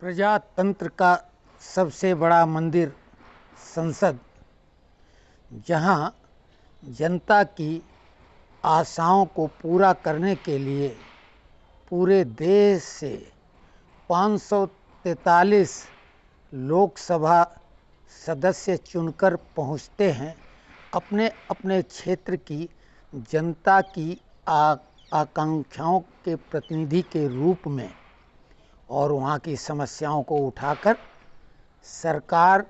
प्रजातंत्र का सबसे बड़ा मंदिर संसद, जहां जनता की आशाओं को पूरा करने के लिए पूरे देश से 543 लोकसभा सदस्य चुनकर पहुंचते हैं अपने अपने क्षेत्र की जनता की आकांक्षाओं के प्रतिनिधि के रूप में, और वहाँ की समस्याओं को उठाकर सरकार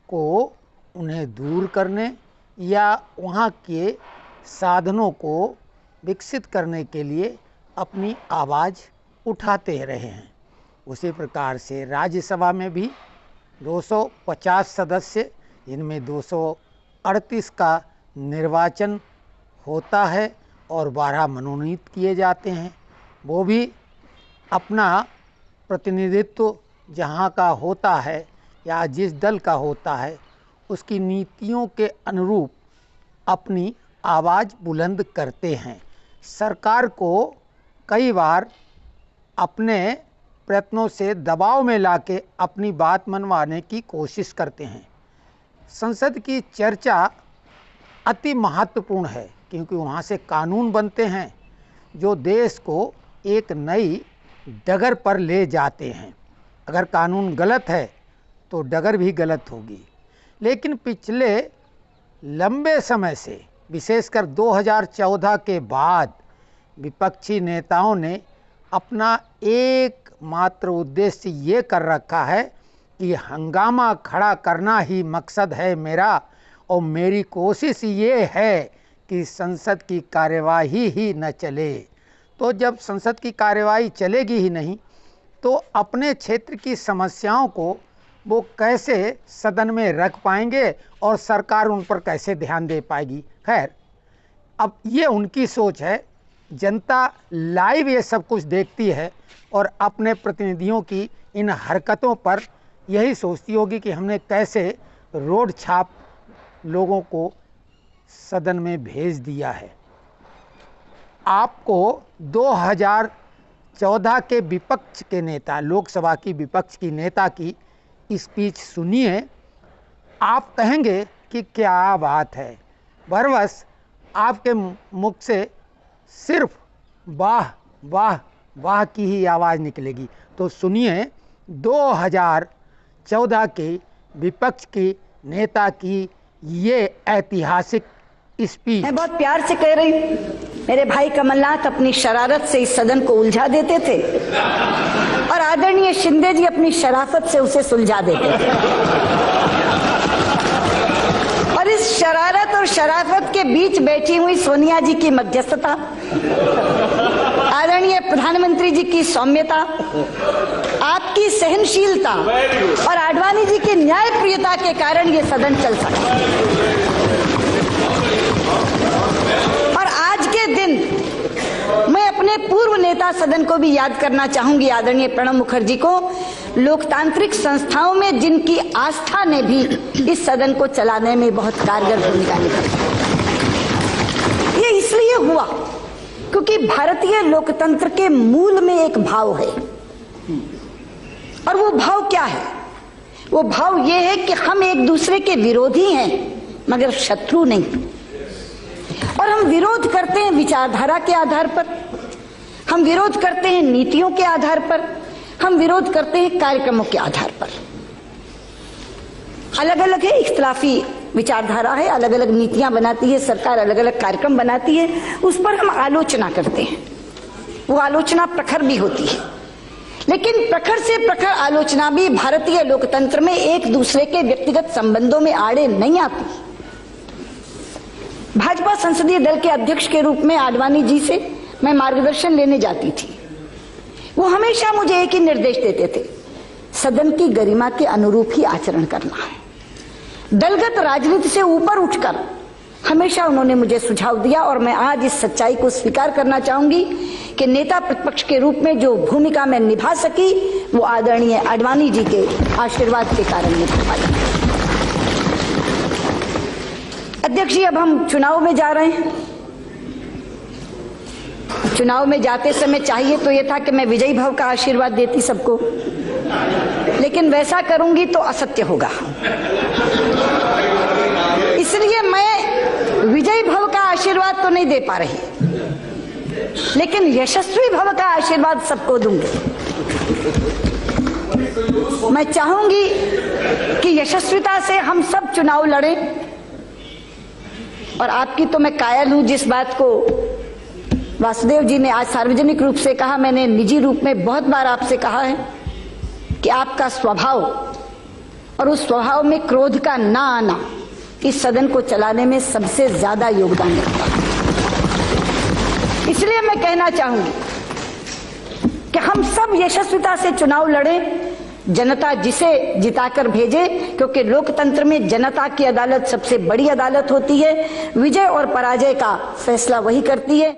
को उन्हें दूर करने या वहाँ के साधनों को विकसित करने के लिए अपनी आवाज़ उठाते रहे हैं। उसी प्रकार से राज्यसभा में भी 250 सदस्य, जिनमें 238 का निर्वाचन होता है और 12 मनोनीत किए जाते हैं, वो भी अपना प्रतिनिधित्व जहाँ का होता है या जिस दल का होता है उसकी नीतियों के अनुरूप अपनी आवाज़ बुलंद करते हैं। सरकार को कई बार अपने प्रयत्नों से दबाव में लाके अपनी बात मनवाने की कोशिश करते हैं। संसद की चर्चा अति महत्वपूर्ण है, क्योंकि वहाँ से कानून बनते हैं जो देश को एक नई डगर पर ले जाते हैं। अगर कानून गलत है तो डगर भी गलत होगी। लेकिन पिछले लंबे समय से, विशेषकर 2014 के बाद, विपक्षी नेताओं ने अपना एकमात्र उद्देश्य ये कर रखा है कि हंगामा खड़ा करना ही मकसद है मेरा, और मेरी कोशिश ये है कि संसद की कार्यवाही ही न चले। तो जब संसद की कार्यवाही चलेगी ही नहीं तो अपने क्षेत्र की समस्याओं को वो कैसे सदन में रख पाएंगे और सरकार उन पर कैसे ध्यान दे पाएगी। खैर, अब ये उनकी सोच है। जनता लाइव ये सब कुछ देखती है और अपने प्रतिनिधियों की इन हरकतों पर यही सोचती होगी कि हमने कैसे रोड छाप लोगों को सदन में भेज दिया है। आपको 2014 के विपक्ष के नेता, लोकसभा की विपक्ष की नेता की स्पीच सुनिए, आप कहेंगे कि क्या बात है। बरबस आपके मुख से सिर्फ वाह वाह वाह की ही आवाज़ निकलेगी। तो सुनिए 2014 के विपक्ष की नेता की ये ऐतिहासिक स्पीच। मैं बहुत प्यार से कह रही हूँ, मेरे भाई कमलनाथ अपनी शरारत से इस सदन को उलझा देते थे और आदरणीय शिंदे जी अपनी शराफत से उसे सुलझा देते थे। और इस शरारत और शराफत के बीच बैठी हुई सोनिया जी की मध्यस्थता, आदरणीय प्रधानमंत्री जी की सौम्यता, आपकी सहनशीलता और आडवाणी जी की न्यायप्रियता के कारण ये सदन चल सका। और आज के दिन मैं अपने पूर्व नेता सदन को भी याद करना चाहूंगी, आदरणीय प्रणब मुखर्जी को, लोकतांत्रिक संस्थाओं में जिनकी आस्था ने भी इस सदन को चलाने में बहुत कारगर भूमिका निभाई। ये इसलिए हुआ क्योंकि भारतीय लोकतंत्र के मूल में एक भाव है, और वो भाव क्या है? वो भाव ये है कि हम एक दूसरे के विरोधी हैं मगर शत्रु नहीं। और हम विरोध करते हैं विचारधारा के आधार पर, हम विरोध करते हैं नीतियों के आधार पर, हम विरोध करते हैं कार्यक्रमों के आधार पर। अलग अलग है, इख्तिलाफी विचारधारा है, अलग अलग नीतियां बनाती है सरकार, अलग अलग कार्यक्रम बनाती है, उस पर हम आलोचना करते हैं। वो आलोचना प्रखर भी होती है, लेकिन प्रखर से प्रखर आलोचना भी भारतीय लोकतंत्र में एक दूसरे के व्यक्तिगत संबंधों में आड़े नहीं आती। भाजपा संसदीय दल के अध्यक्ष के रूप में आडवाणी जी से मैं मार्गदर्शन लेने जाती थी। वो हमेशा मुझे एक ही निर्देश देते थे, सदन की गरिमा के अनुरूप ही आचरण करना है। दलगत राजनीति से ऊपर उठकर हमेशा उन्होंने मुझे सुझाव दिया, और मैं आज इस सच्चाई को स्वीकार करना चाहूंगी कि नेता प्रतिपक्ष के रूप में जो भूमिका मैं निभा सकी वो आदरणीय आडवाणी जी के आशीर्वाद के कारण निभा पाई। अध्यक्ष जी, अब हम चुनाव में जा रहे हैं। चुनाव में जाते समय चाहिए तो यह था कि मैं विजयी भाव का आशीर्वाद देती सबको, लेकिन वैसा करूंगी तो असत्य होगा। इसलिए मैं विजयी भव का आशीर्वाद तो नहीं दे पा रही, लेकिन यशस्वी भव का आशीर्वाद सबको दूंगी। मैं चाहूंगी कि यशस्विता से हम सब चुनाव लड़ें, और आपकी तो मैं कायल हूं जिस बात को वासुदेव जी ने आज सार्वजनिक रूप से कहा, मैंने निजी रूप में बहुत बार आपसे कहा है कि आपका स्वभाव और उस स्वभाव में क्रोध का ना आना इस सदन को चलाने में सबसे ज्यादा योगदान रखता है। इसलिए मैं कहना चाहूंगी कि हम सब यशस्विता से चुनाव लड़ें, जनता जिसे जिताकर भेजे, क्योंकि लोकतंत्र में जनता की अदालत सबसे बड़ी अदालत होती है। विजय और पराजय का फैसला वही करती है।